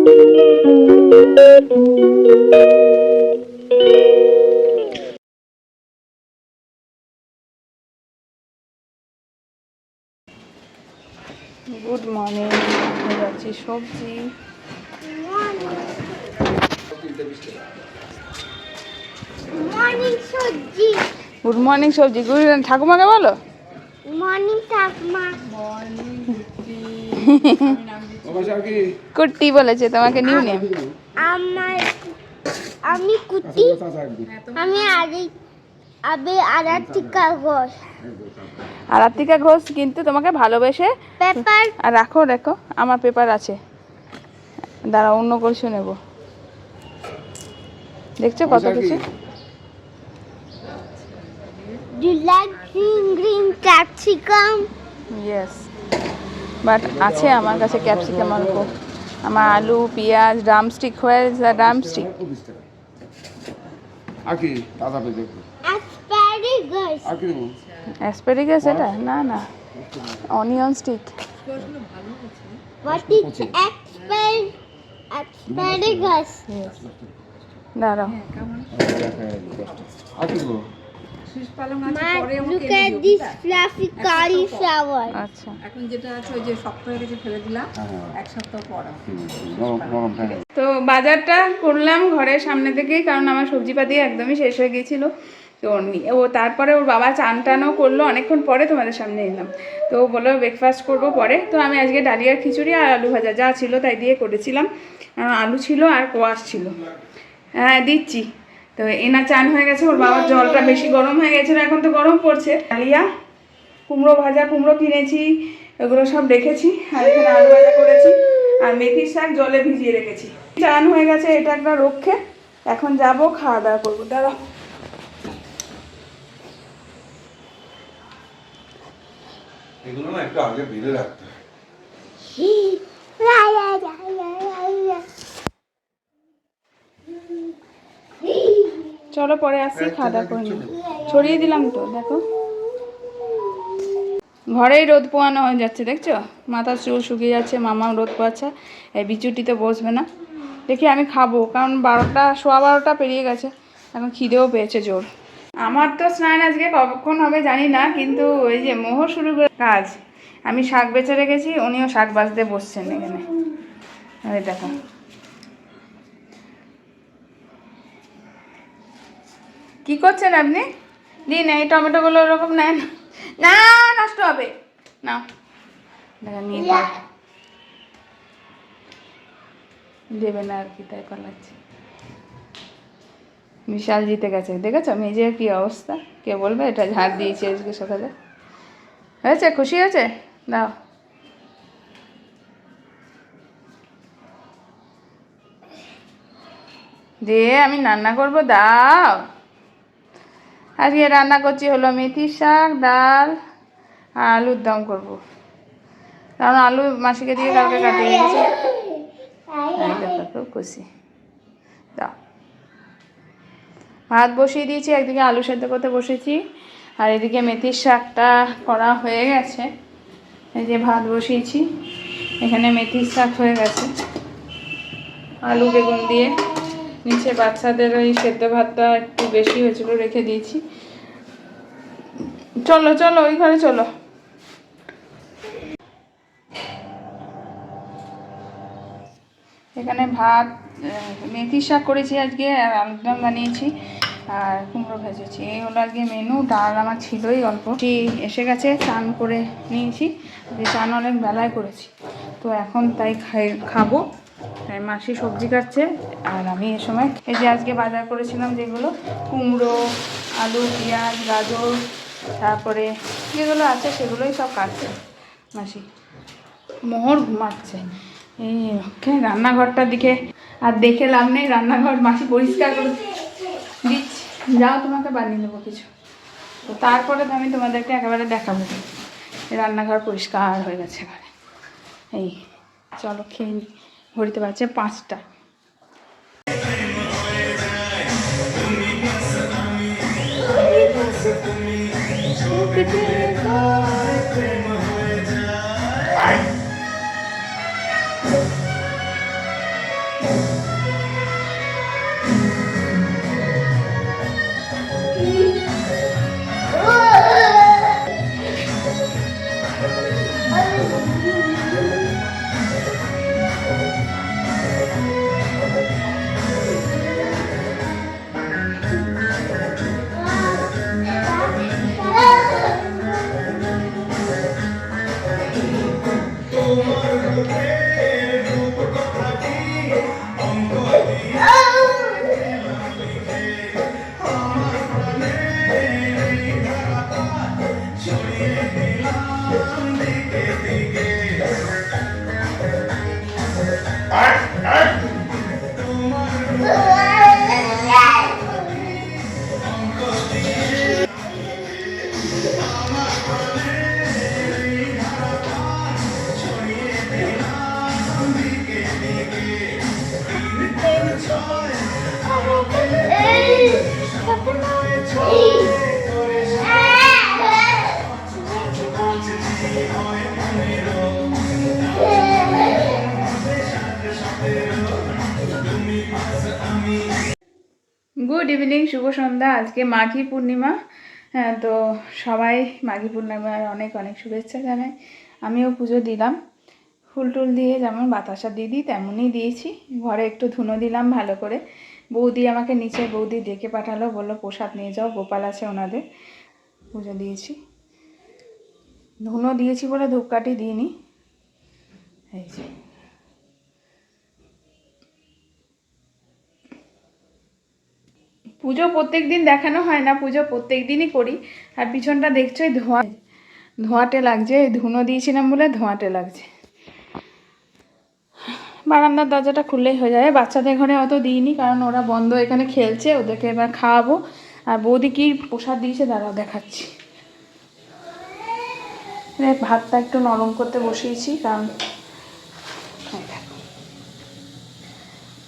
Good morning, যাচ্ছি সবজি। Good morning সবজি। ঠাকুমাকে বলো মর্নিং ঠাকুমা। কুট্টি বলেছে তোমাকে নিউ নেম। আমি কুট্টি। আমি আরাত্রিকা ঘোষ। আরাত্রিকা ঘোষ কিন্তু তোমাকে ভালোবেসে পেপার আর রাখো আমার পেপার আছে, দাঁড়া অন্য কিছু নেব। দেখছো কত কিছু। Do you like green capsicum? Yes, but আছে আমার কাছে ক্যাপসিকাম অল্প। আমার আলু পেঁয়াজ ড্রামস্টিক হয়েছে। ড্রামস্টিক অ্যাসপারাগাস, এটা না না, onion stick. What is asparagus? দাঁড়াও, Look at this fluffy cauliflower. আচ্ছা এখন যেটা আছে ওই যে শক্ত হয়ে গেছে ফেলে দিলাম, এক সপ্তাহ পর তো বাজারটা করলাম ঘরের সামনে থেকেই, কারণ আমার সবজিপাতি একদমই শেষ হয়ে গিয়েছিল। তো ও তারপরে ওর বাবা চান টানও করলো, অনেকক্ষণ পরে তোমাদের সামনে এলাম। তো ও বললো ব্রেকফাস্ট করবো পরে। তো আমি আজকে ডালিয়ার খিচুড়ি আর আলু ভাজা যা ছিল তাই দিয়ে করেছিলাম। আলু ছিল আর কোয়াশ ছিল। হ্যাঁ দিচ্ছি। তো এনা চান হয়ে গেছে, ওর বাবার জলটা বেশি গরম হয়ে গেছিলো, এখন তো গরম পড়ছে। ডালিয়া, কুমড়ো ভাজা, কুমড়ো কিনেছি, এগুলো সব রেখেছি। আর এখানে আলু ভাজা করেছি আর মেথির শাক জলে ভিজিয়ে রেখেছি। চান হয়ে গেছে, এটা একটা রক্ষে। এখন যাব খাওয়া দাওয়া করবো। দাঁড়াও, এগুলো না একটু আগে বেঁধে রাখতে হয়। চলো পরে আসি, খাওয়া দাওয়া করে নিই। ছড়িয়ে দিলাম তো, দেখো ঘরেই রোদ পোয়ানো হয়ে যাচ্ছে, দেখছো মাথার চুল শুকিয়ে যাচ্ছে। মামা রোদ পোয়াচ্ছে, এই বিচুটিতে বসবে না। দেখি আমি খাবো, কারণ 12টা 12:15 পেরিয়ে গেছে, এখন খিদেও পেয়েছে জোর। আমার তো স্নান আজকে কখন হবে জানি না, কিন্তু ওই যে মোহর শুরু করে কাজ। আমি শাক বেছে রেখেছি, উনিও শাক বাছতে বসছেন এখানে। আরে দেখো, কি করছেন আপনি? দিন এই টমেটোগুলো ওরকম নেন না, নষ্ট হবে না। দেখা নিয়ে দেবে না আর কি, তাই পালাচ্ছে। বিশাল জিতে গেছে, দেখেছো মেজের কি অবস্থা। কে বলবে এটা ঝাড় দিয়েছে আজকে সকালে। হয়েছে, খুশি হয়েছে? দাও। দিয়ে আমি রান্না করবো, দাও। আজকে রান্না করছি হলো মেথির শাক, ডাল আর আলুর দম করবো, কারণ আলু মাসিকে দিয়ে কালকে কাটিয়ে গেছে। খুব খুশি। দাও। ভাত বসিয়ে দিয়েছি, একদিকে আলু সেদ্ধ করতে বসেছি, আর এদিকে মেথির শাকটা করা হয়ে গেছে। এই যে ভাত বসিয়েছি, এখানে মেথির শাক হয়ে গেছে আলু বেগুন দিয়ে। নিচে বাচ্চাদের ওই সেদ্ধ ভাতটা একটু বেশি হয়েছিল, রেখে দিয়েছি। চলো চলো ওই ঘরে চলো। এখানে ভাত, মেথির শাক করেছি আজকে, আর আলুর দম বানিয়েছি আর কুমড়ো ভেজেছি। এই হলো আজকে মেনু। ডাল আমার ছিলই অল্প, এসে গেছে, স্নান করে নিয়েছি। যে স্নান অনেক বেলায় করেছি, তো এখন তাই খাবো। তাই মাসি সবজি কাটছে আর আমি এ সময় এই যে আজকে বাজার করেছিলাম যেগুলো, কুমড়ো, আলু, পেঁয়াজ, গাজর, তারপরে যেগুলো আছে সেগুলোই সব কাটছে মাসি। মোহর ঘুমাচ্ছে। এই রান্নাঘরটার দিকে আর দেখে লাভ নেই, রান্নাঘর মাসি পরিষ্কার করে দিচ্ছি। যাও, তোমাকে বানিয়ে দেবো কিছু। তো তারপরে তো আমি তোমাদেরকে একেবারে দেখাবো রান্নাঘর পরিষ্কার হয়ে গেছে ঘরে। এই চলো খেয়ে নিই, ঘড়িতে বাজছে 5টা। গুড ইভিনিং, শুভ সন্ধ্যা। আজকে মাঘী পূর্ণিমা। হ্যাঁ, তো সবাই মাঘী পূর্ণিমার অনেক অনেক শুভেচ্ছা জানাই। আমিও পুজো দিলাম, ফুল টুল দিয়ে যেমন বাতাসা দিয়ে দিই তেমনই দিয়েছি। ঘরে একটু ধুনো দিলাম ভালো করে। বৌদি আমাকে নিচে বৌদি ডেকে পাঠালো, বললো প্রসাদ নিয়ে যাও, গোপাল আছে ওনাদের। পুজো দিয়েছি, ধুনো দিয়েছি বলে ধূপকাঠি দিইনি। এই যে পুজো প্রত্যেক দিন দেখানো হয় না, পুজো প্রত্যেক দিনই করি। আর পিছনটা দেখছোই ধোঁয়াটে লাগছে, ধুনো দিয়েছিলাম বলে ধোঁয়াটে লাগছে। বারান্দার দরজাটা খুললেই হয়ে যায়। বাচ্চাদের ঘরে অত দিইনি, কারণ ওরা বন্ধ, এখানে খেলছে, ওদেরকে এবার খাওয়াবো। আর বৌদি কি প্রসাদ দিয়েছে দাঁড়াও দেখাচ্ছি। ভাতটা একটু নরম করতে বসিয়েছি, কারণ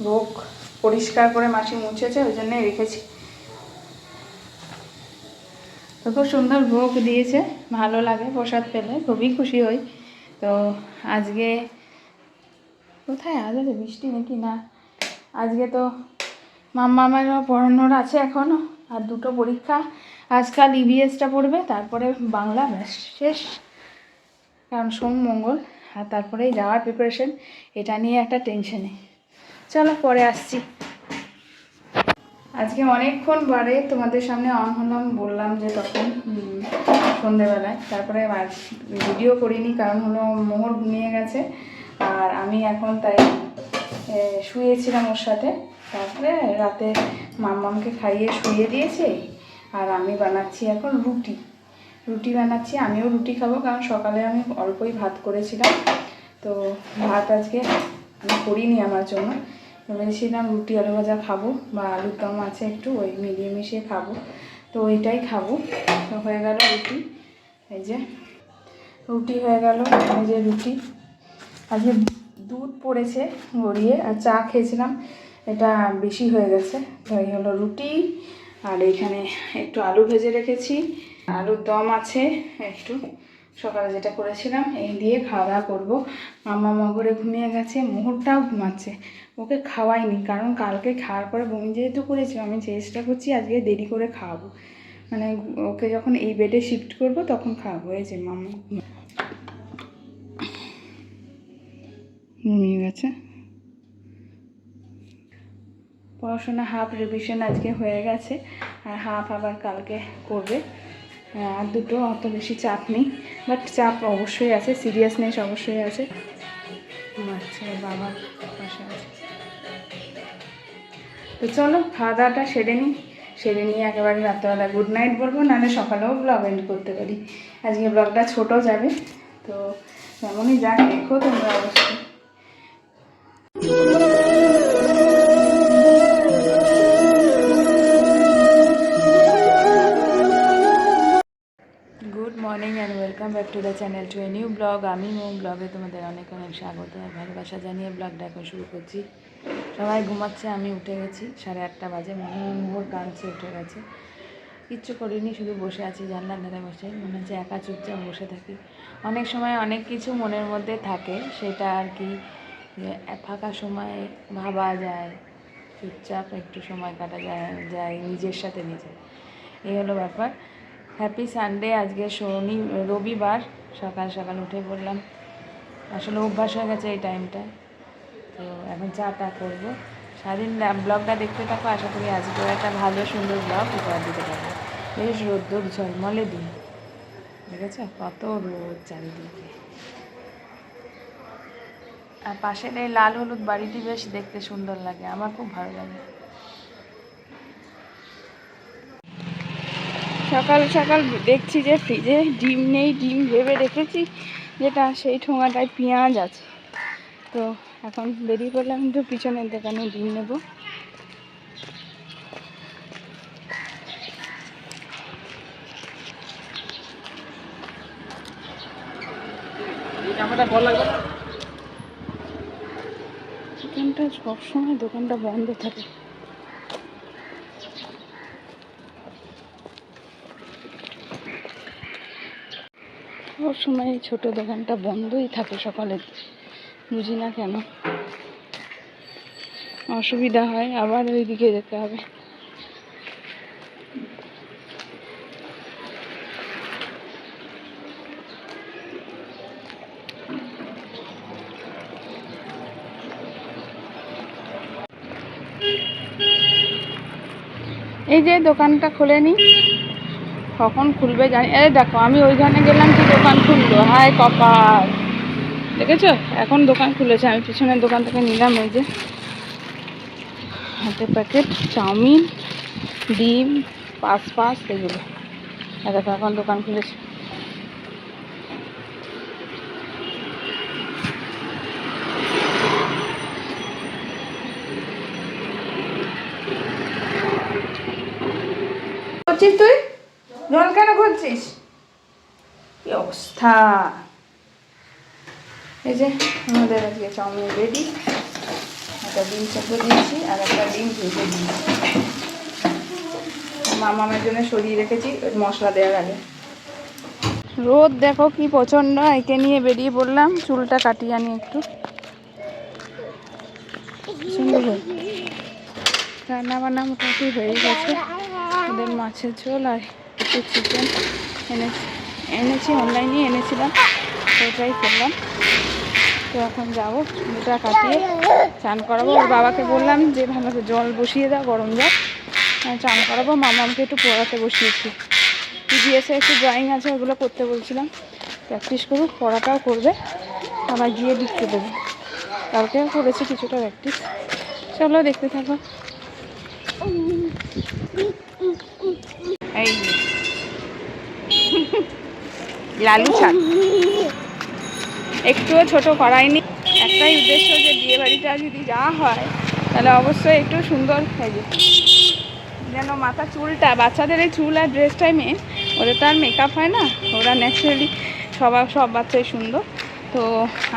ভোগ পরিষ্কার করে মাসি মুছেছে, ওই জন্যই রেখেছি। তো খুব সুন্দর ভোগ দিয়েছে, ভালো লাগে প্রসাদ পেলে, খুবই খুশি হই। তো আজকে কোথায় আজ আছে বৃষ্টি নাকি না, আজকে তো মামারও পড়ানোর আছে এখনও, আর দুটো পরীক্ষা। আজকাল ইভিএসটা পড়বে, তারপরে বাংলা, ব্যাস শেষ। কারণ সোম মঙ্গল, আর তারপরেই যাওয়ার প্রিপারেশন। এটা নিয়ে একটা টেনশনে। চলো পরে আসছি। আজকে অনেকক্ষণ বারে তোমাদের সামনে অন হলাম, বললাম যে তখন সন্ধেবেলায়। তারপরে ভিডিও করিনি, কারণ হলো মোহর ঘুমিয়ে গেছে আর আমি এখন তাই শুয়েছিলাম ওর সাথে। তারপরে রাতে মাম্মামকে খাইয়ে শুয়ে দিয়েছে। আর আমি বানাচ্ছি এখন রুটি বানাচ্ছি। আমিও রুটি খাবো, কারণ সকালে আমি অল্পই ভাত করেছিলাম। তো ভাত আজকে আমি করিনি আমার জন্য, ভেবেছিলাম রুটি আলু ভাজা খাবো, বা আলুর দম আছে একটু, ওই মিলিয়ে মিশিয়ে খাবো। তো ওইটাই খাবো। তো হয়ে গেল রুটি, এই যে রুটি হয়ে গেল। এই যে রুটি, আজকে দুধ পড়েছে গড়িয়ে, আর চা খেয়েছিলাম, এটা বেশি হয়ে গেছে। তো এই হলো রুটি। আর এইখানে একটু আলু ভেজে রেখেছি, আলুর দম আছে একটু, সকালে যেটা করেছিলাম। এই দিয়ে খাওয়া দাওয়া করবো। মাম্মা মগরে ঘুমিয়ে গেছে, মোহরটাও ঘুমাচ্ছে। ওকে খাওয়াইনি, কারণ কালকে খাওয়ার পরে বমি যেহেতু করেছি, আমি চেষ্টা করছি আজকে দেরি করে খাওয়াবো। মানে ওকে যখন এই বেডে শিফট করব তখন খাওয়াবো। এই যে মাম্মা ঘুমিয়ে গেছে। পড়াশোনা হাফ রিভিশন আজকে হয়ে গেছে, আর হাফ আবার কালকে করবে। আর দুটো অত বেশি চাপ নেই, বাট চাপ অবশ্যই আছে, সিরিয়াসনেস অবশ্যই আছে। আচ্ছা, বাবার পাশে আছে। তো চলো খাওয়া দাওয়াটা সেরে নিয়ে একেবারে রাত্রেবেলা গুড নাইট বলবো, নাহলে সকালেও ব্লগ এন্ড করতে পারি। আজকে ব্লগটা ছোট যাবে, তো তেমনই যাক, দেখো তোমরা অবশ্যই। Good morning and welcome back to the channel, to a new blog. আমি ব্লগে তোমাদের অনেক অনেক স্বাগত আর ভালোবাসা জানিয়ে ব্লগটা এখন শুরু করছি। সবাই ঘুমাচ্ছে, আমি উঠে গেছি, 8:30 বাজে। মোহর কাঁদছে, উঠে গেছে। কিচ্ছু করিনি, শুধু বসে আছি জানলার ধারে বসে। মনে হচ্ছে একা চুপচাপ বসে থাকি। অনেক সময় অনেক কিছু মনের মধ্যে থাকে, সেটা আর কি যে ফাঁকা সময় ভাবা যায়, চুপচাপ একটু সময় কাটা যায় নিজের সাথে নিজে। এই হলো ব্যাপার। Happy Sunday. আজকে রবিবার, সকাল সকাল উঠে পড়লাম। আসলে অভ্যাস হয়ে গেছে এই টাইমটায়। তো এখন চাটা করবো। সারাদিন ব্লগটা দেখতে থাকো, আশা করি আজকেও একটা ভালো সুন্দর ব্লগ উপহার দিতে পারবো। বেশ রোদ্দুর ঝলমলে দিন, দেখেছ কত রোদ চারিদিকে। আর পাশের এই লাল হলুদ বাড়িটি বেশ দেখতে সুন্দর লাগে, আমার খুব ভালো লাগে। সকাল সকাল দেখছি যে ফ্রিজে ডিম নেই, ডিম ভেবে রেখেছি যেটা, সেই ঠোঙাটায় পেঁয়াজ আছে। তো এখন বেরিয়ে পড়লাম একটু পিছনের দোকানে ডিম নেব। দোকানটা সবসময় দোকানটা বন্ধ থাকে। সব সময় এই ছোটো দোকানটা বন্ধই থাকে সকালে, বুঝি না কেন। অসুবিধা হয়, আবার ওইদিকে যেতে হবে। এই যে দোকানটা খোলেনি, কখন খুলবে জানি। এই দেখো, আমি ওইখানে গেলাম কি দোকান খুললো, হায় কপাল। দেখেছো, এখন দোকান খুলেছে। আমি পিছনের দোকান থেকে নিলাম এই যে হাতে প্যাকেট চাউমিন, ডিম, পাঁচ এগুলো। আর দেখো এখন দোকান খুলেছে। করছিস তুই? জল কেন করছিস? কি অবস্থা! এই যে আমাদের আজকে চাউমিন রেডি। একটা ডিম সেদ্ধ দিয়েছি আর একটা ডিম ভেজে দিয়েছি। মামার জন্য সরিয়ে রেখেছি মশলা দেওয়ার আগে। রোদ দেখো কি প্রচণ্ড, একে নিয়ে বেরিয়ে পড়লাম। চুলটা কাটিয়ে আনি একটু। রান্না বান্না মোটামুটি হয়ে গেছে। ওদের মাছের ঝোল আর একটু চিকেন এনেছি, অনলাইনে এনেছিলাম, ওটাই করলাম। তো এখন যাবো, চুলটা কাটিয়ে চান করাবো। ওর বাবাকে বললাম যে ভালো জল বসিয়ে দাও, গরম জল, চান করাবো। মামাকে একটু পড়াতে বসিয়েছি। পিডিএসে একটু ড্রয়িং আছে, ওগুলো করতে বলছিলাম। প্র্যাকটিস করুক, পড়াটাও করবে, আবার গিয়ে লিখতে দেবে। কালকেও করেছি কিছুটা প্র্যাকটিস। চলো দেখতে থাকো। এই লালু চান একটুও ছোট করায়নি। একটাই উদ্দেশ্য যে বিয়ে বাড়িটা যদি যাওয়া হয় তাহলে অবশ্যই একটু সুন্দর হয়ে যায়, যেন মাথা চুলটা, বাচ্চাদের এই চুল আর ড্রেসটাই মেন। ওদের তো আর মেকআপ হয় না, ওরা ন্যাচারালি সব বাচ্চাই সুন্দর। তো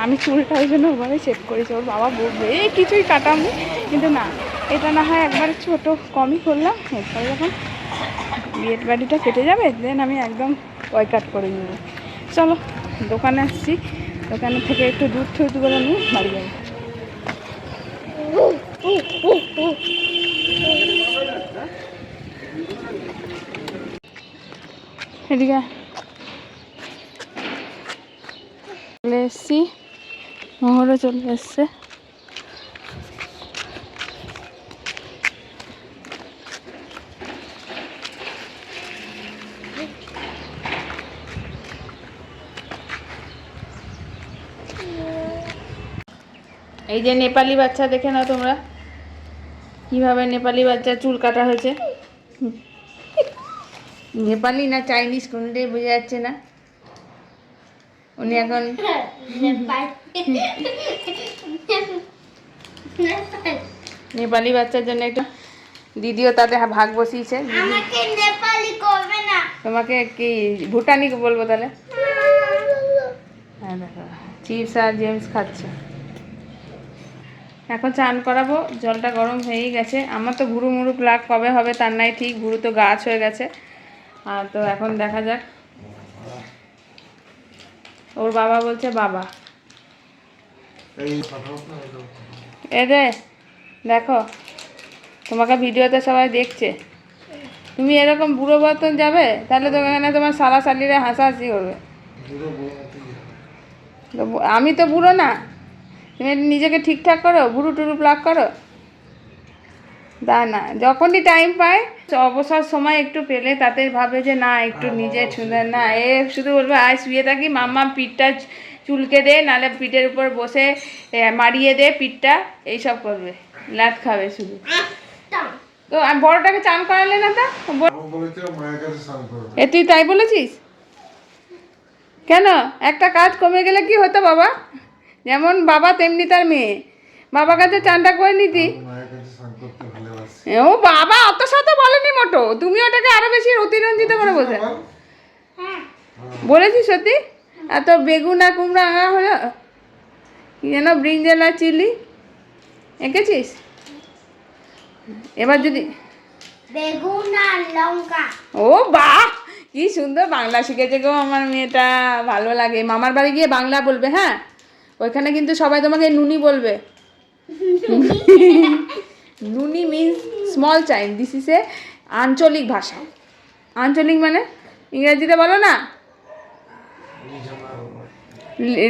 আমি চুলটা ওই জন্য ওভাবে সেট করেছি। ওর বাবা বলবে এই কিছুই কাটামনি, কিন্তু না, এটা না হয় একবার ছোট কমই করলাম। এরপরে যখন বিয়ের বাড়িটা কেটে যাবে দেন আমি একদম কাট করে নেব। চলো দোকানে আসছি, দোকানের থেকে একটু দুধ করে নিয়ে বাড়ি যাবো। এদিকে চলে এসছি, মোহরও চলে এসছে। এই যে নেপালি বাচ্চা, দেখে নাও তোমরা কিভাবে নেপালি বাচ্চা চুল কাটা হয়েছে। নেপালি না চাইনিজ কোনটাই বোঝা যাচ্ছে না। উনি এখন নেপালি বাচ্চার জন্য একটা দিদিও তাতে ভাগ বসিয়েছে। তোমাকে কি ভুটানি বলবো তাহলে? হ্যাঁ দেখো, চিপস আর জেমস খাচ্ছে। এখন চান করাবো, জলটা গরম হয়েই গেছে। আমার তো ভুরু মুরু প্লাক কবে হবে তার নাই ঠিক, ভুরু তো গাছ হয়ে গেছে। আর তো এখন দেখা যাক। ওর বাবা বলছে বাবা, এ রে দেখো, তোমাকে ভিডিওতে সবাই দেখছে, তুমি এরকম বুড়ো বর্তন যাবে, তাহলে তো এখানে তোমার সালা সালিরা হাসাহাসি করবে। আমি তো বুড়ো না, তুমি নিজেকে ঠিকঠাক করো, বুড়ো টুরু প্লাক করো। তা না, যখনই টাইম পায় অবসর সময় একটু পেলে তাতে ভাবে যে না একটু নিজে সুন্দর, না এ শুধু বলবে আয় শুয়ে থাকি, মাম্মা পিঠটা চুলকে দে, নাহলে পিঠের উপর বসে মারিয়ে দে পিঠটা, এইসব করবে, লাত খাবে শুধু। তো আমি বড়টাকে চান করালে না? তা এ তুই তাই বলেছিস কেন? একটা কাজ কমে গেলে কি হতো বাবা, যেমন বাবা তেমনি তার মেয়ে, বাবার কাছে চানটা করে নিতি। ও বাবা অত শত বলেনি মোটো, তুমি ওটাকে আরো বেশি অতিরঞ্জিত করে বলছে। বলেছি সত্যি? এত বেগুন আর কুমড়া আঙা হলো, কি যেন ব্রিঞ্জাল আর চিলি এঁকেছিস। এবার যদি বেগুন আর লঙ্কা। ও বাহ, কি সুন্দর বাংলা শিখেছে গো আমার মেয়েটা, ভালো লাগে। মামার বাড়ি গিয়ে বাংলা বলবে, হ্যাঁ? ওইখানে কিন্তু সবাই তোমাকে নুনি বলবে। নুনি means small child, this is a আঞ্চলিক ভাষা। আঞ্চলিক মানে ইংরেজিতে বলো না,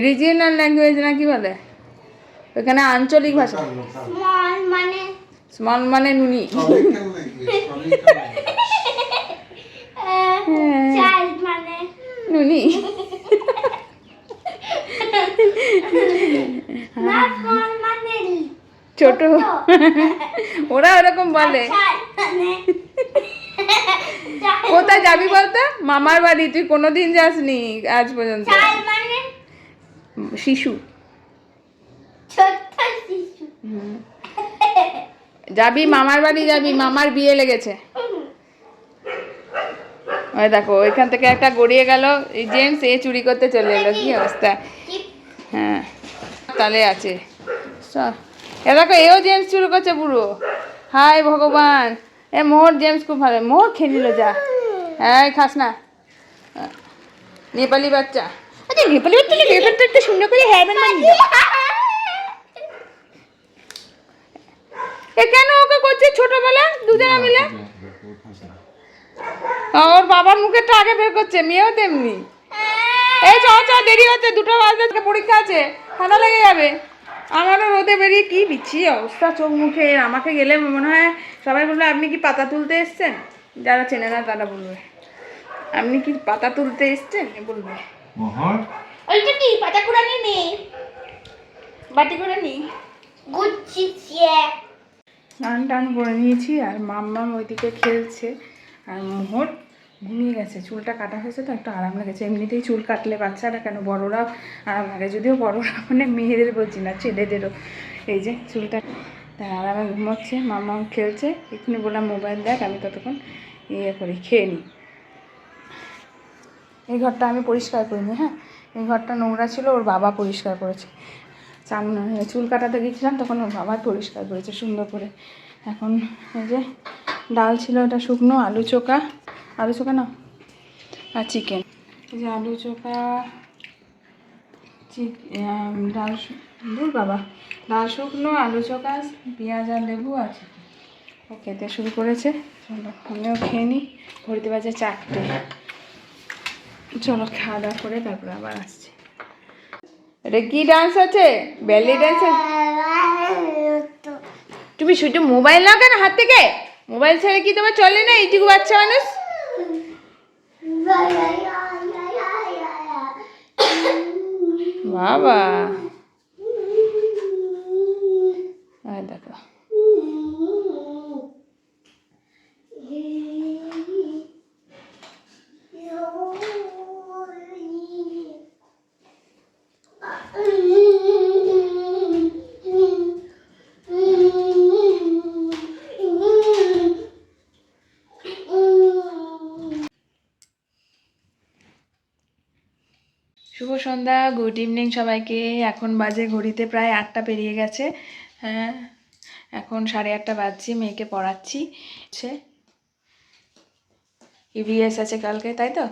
রিজিয়নাল ল্যাঙ্গুয়েজ না কি বলে, ওখানে আঞ্চলিক ভাষা। স্মল মানে নুনি। চাইল্ড মানে নুনি। না, স্মল মানে ছোট, ওরা ওরকম বলে। চাইল্ড মানে কোথায় যাবি বলতো? মামার বাড়ি। তুই কোনোদিন যাসনি আজ পর্যন্ত। চাইল্ড মানে শিশু। ছোট্ট শিশু। যাবি মামার বাড়ি, যাবি, মামার বিয়ে লেগেছে। ওই দেখো ওইখান থেকে একটা গড়িয়ে গেল, এই জেমস এ চুরি করতে চলে এলো, কি অবস্থা। হ্যাঁ তাহলে আছে, এ দেখো এও জেমস চুরি করছে পুরো। হায় ভগবান, এ মোহর জেমস খুব ভালো, মোহর খেয়ে নিল যা। হ্যাঁ খাস না, নেপালি বাচ্চা। আচ্ছা নেপালি বাচ্চা রেবেনটা একটু সুন্দর করে হ্যাবেন মানে এ কেন ওকে করছে ছোটবেলা দুজনে মিলে? ওর বাবার মুখেরটা আগে বের করছে, মেয়েও তেমনি। এই চ চ, দেরি হচ্ছে, 2টা বাজে, পরীক্ষা আছে, ঠান্ডা লেগে যাবে। আমারও রোদে বেরিয়ে কি বিচ্ছি অবস্থা চোখ মুখে। আমাকে গেলে মনে হয় সবাই বলবে আপনি কি পাতা তুলতে এসছেন, যারা চেনে না তারা বলবে আপনি কি পাতা তুলতে এসছেন, বলবে ওইটা কি পাতা কুড়ানি নেই, বাটি কুড়ানি। গুচ্ছি স্নান টান করে নিয়েছি, আর মাম্মাম ওইদিকে খেলছে, আর মোহর ঘুমিয়ে গেছে। চুলটা কাটা হয়েছে তো একটু আরাম লেগেছে। এমনিতেই চুল কাটলে বাচ্চারা কেন বড়োরাও আরাম লাগে, যদিও বড়োরা মানে মেয়েদের বলছি না, ছেলেদেরও। এই যে চুলটা আরামে ঘুমোচ্ছে, মাম্মাম খেলছে। এক্ষুনি বললাম মোবাইল দেখ, আমি ততক্ষণ ইয়ে করি, খেয়ে নিই। এই ঘরটা আমি পরিষ্কার করিনি, হ্যাঁ, এই ঘরটা নোংরা ছিল, ওর বাবা পরিষ্কার করেছে। চুল কাটাতে গিয়েছিলাম তখন ওর বাবাই পরিষ্কার করেছে সুন্দর করে। এখন এই যে ডাল ছিল, ওটা শুকনো, আলু চোখা না, আর চিকেন। এই যে আলু চোখা, ডাল, দূর বাবা, ডাল শুকনো, আলু চোখা, পেঁয়াজ আর লেবু আছে। ও খেতে শুরু করেছে, চলো আমিও খেয়ে নিই। ঘড়িতে বাজে 4টে। চলো খাওয়া দাওয়া করে তারপরে আবার আসছি। এটা কি ডান্স আছে? বেলি ডান্স। তুমি শুধু মোবাইল নাও কেন হাত থেকে? মোবাইল ছেড়ে কি তোমার চলে না? এইটুকু বাচ্চা মানুষ। বাবা দেখো শুভ সন্ধ্যা, গুড ইভিনিং সবাইকে। এখন বাজে ঘড়িতে প্রায় 8টা পেরিয়ে গেছে। হ্যাঁ এখন 8:30 বাজছে, মেয়েকে পড়াচ্ছি। ইভিএস আছে কালকে, তাই তো?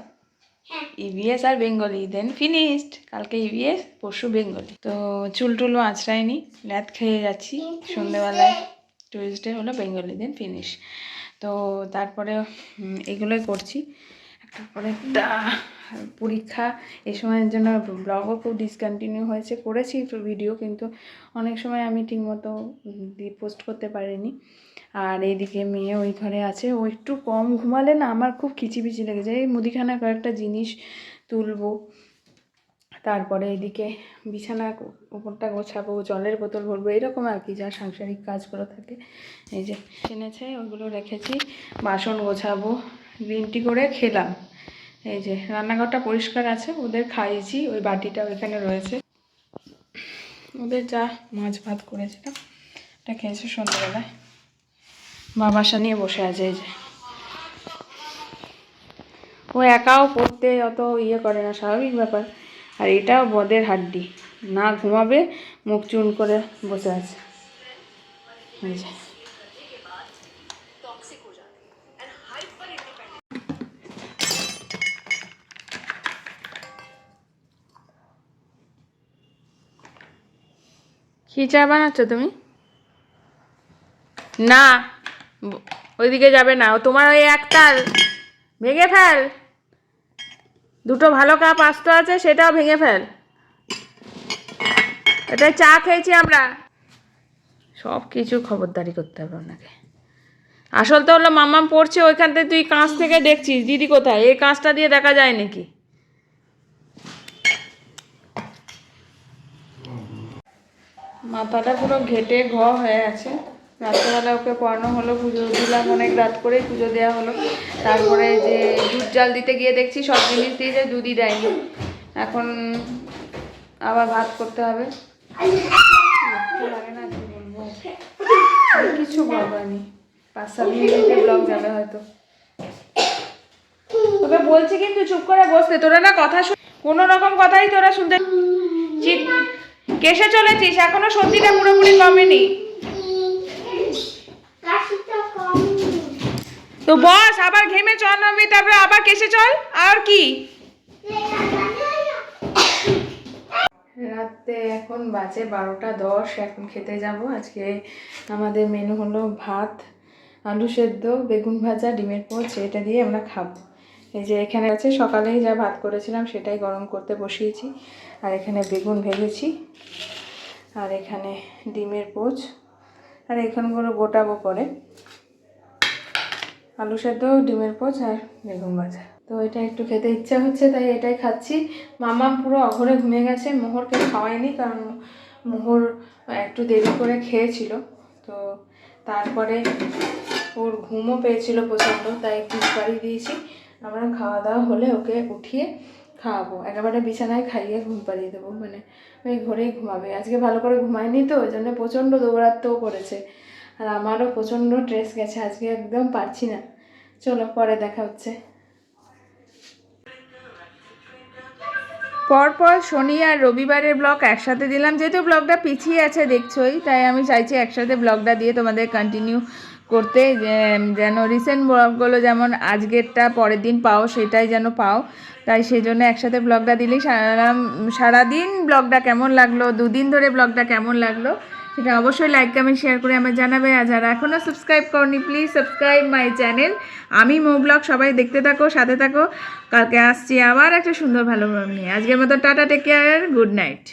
ইভিএস আর বেঙ্গলি দেন ফিনিশড। কালকে ইভিএস, পরশু বেঙ্গলি। তো চুল টুলও আঁচড়ায়নি, ল্যাদ খেয়ে যাচ্ছি। সন্ধ্যেবেলায় টুইসডে হলো বেঙ্গলি, দেন ফিনিশ। তো তারপরে এগুলোই করছি। একটার পরে একটা পরীক্ষা, এই সময়ের জন্য ব্লগও খুব ডিসকন্টিনিউ হয়েছে। করেছি ভিডিও, কিন্তু অনেক সময় আমি ঠিকমতো পোস্ট করতে পারিনি। আর এইদিকে মেয়ে ওই ঘরে আছে, ও একটু কম ঘুমালে না আমার খুব খিচিবিচি লেগে যায়। এই মুদিখানা কয়েকটা জিনিস তুলবো, তারপরে এদিকে বিছানা উপরটা গোছাবো, জলের বোতল ভরবো, এরকম আর কি যা সাংসারিক কাজগুলো থাকে। এই যে এনেছে, ওইগুলো রেখেছি। বাসন গোছাবো, গ্রিন টি করে খেলাম। এই যে রান্নাঘরটা পরিষ্কার আছে, ওদের খাইয়েছি, ওই বাটিটা ওইখানে রয়েছে। ওদের যা মাছ ভাত করেছিলাম এটা খেয়েছে সন্ধ্যাবেলায়। বাবাসা নিয়ে বসে আছে। এই যে ও একাও পড়তে অত ইয়ে করে না, স্বাভাবিক ব্যাপার। আর এটাও বদের হাড্ডি, না ঘুমাবে মুখ চুন করে বসে আছে। এই যে কি চা বানাচ্ছ তুমি? না, ওইদিকে যাবে না, ও তোমার ওই একটাল ভেঙে ফেল। দুটো ভালো কাপ আস্ত আছে, সেটাও ভেঙে ফেল। এটাই চা খেয়েছি আমরা। সব কিছু খবরদারি করতে হবে ওনাকে। আসল তো হলো মাম্মাম পড়ছে, ওইখান থেকে তুই কাঁচ থেকে দেখছিস দিদি কোথায়, এই কাঁচটা দিয়ে দেখা যায় নাকি? মাথাটা পুরো ঘেটে হয়ে আছে। রাত্রেবেলা ওকে পড়ানো হলো, পুজো দিলাম, অনেক রাত করেই পুজো দেওয়া হলো। তারপরে যে দুধ জাল দিতে গিয়ে দেখছি সব জিনিস দিয়েছে, দুধই দেয়নি। এখন আবার ভাত করতে হবে। লাগে না কি বলবো, কিছু বলবানি। 5-7 মিনিটে ব্লগ যাবে হয়তো। তোকে বলছি কিন্তু চুপ করে বসতে, তোরা না কথা কোনো রকম কথাই তোরা শুনতে। কেসে চলেছিস, এখনো সর্দিটা পুরোপুরি কমেনি। তো বস, আবার ঘেমে চল নামবি, তারপরে আবার কেসে চল। আর কি রাতে এখন বাজে 12:10, এখন খেতে যাব। আজকে আমাদের মেনু হলো ভাত, আলু সেদ্ধ, বেগুন ভাজা, ডিমের পোচ, এটা দিয়ে আমরা খাবো। এই যে এখানে আছে, সকালেই যা ভাত করেছিলাম সেটাই গরম করতে বসিয়েছি। আর এখানে বেগুন ভেজেছি, আর এখানে ডিমের পোচ, আর এখানগুলো গোটাবো পরে। আলু সেদ্ধ, ডিমের পোচ আর বেগুন ভাজা। তো এটা একটু খেতে ইচ্ছা হচ্ছে, তাই এটাই খাচ্ছি। মাম্মাম পুরো অঘরে ঘুমিয়ে গেছে, মোহরকে খাওয়াইনি, কারণ মোহর একটু দেরি করে খেয়েছিল। তো তারপরে ওর ঘুমও পেয়েছিল প্রচণ্ড, তাই একটু বাড়ি দিয়েছি। আমরা খাওয়া দাওয়া হলে ওকে উঠিয়ে খাওয়াবো, একেবারে বিছানায় খাইয়ে ঘুম পাড়িয়ে দেবো। মানে ওই ঘরেই ঘুমাবে। আজকে ভালো করে ঘুমায়নি, তো ওই জন্য প্রচণ্ড দৌড়াতেও করেছে। আর আমারও প্রচণ্ড স্ট্রেস গেছে আজকে, একদম পারছি না। চলো পরে দেখা হচ্ছে। পরপর শনি আর রবিবারের ব্লগ একসাথে দিলাম, যেহেতু ব্লগটা পিছিয়ে আছে দেখছোই, তাই আমি চাইছি একসাথে ব্লগটা দিয়ে তোমাদের কন্টিনিউ করতে, যেন রিসেন্ট ব্লগগুলো যেমন আজকেরটা পরের দিন পাও, সেটাই যেন পাও। তাই সেই জন্য একসাথে ব্লগটা দিলেই সারাদিন ব্লগটা কেমন লাগলো, 2 দিন ধরে ব্লগটা কেমন লাগলো, সেটা অবশ্যই লাইক কমেন্ট শেয়ার করে আমার জানাবে। আর যারা এখনও সাবস্ক্রাইব করনি, প্লিজ সাবস্ক্রাইব মাই চ্যানেল। আমি মো ব্লগ, সবাই দেখতে থাকো, সাথে থাকো। কালকে আসছি আবার একটা সুন্দর ভালো ব্লগ নিয়ে। আজকের মতো টাটা, টেক কেয়ার, গুড নাইট।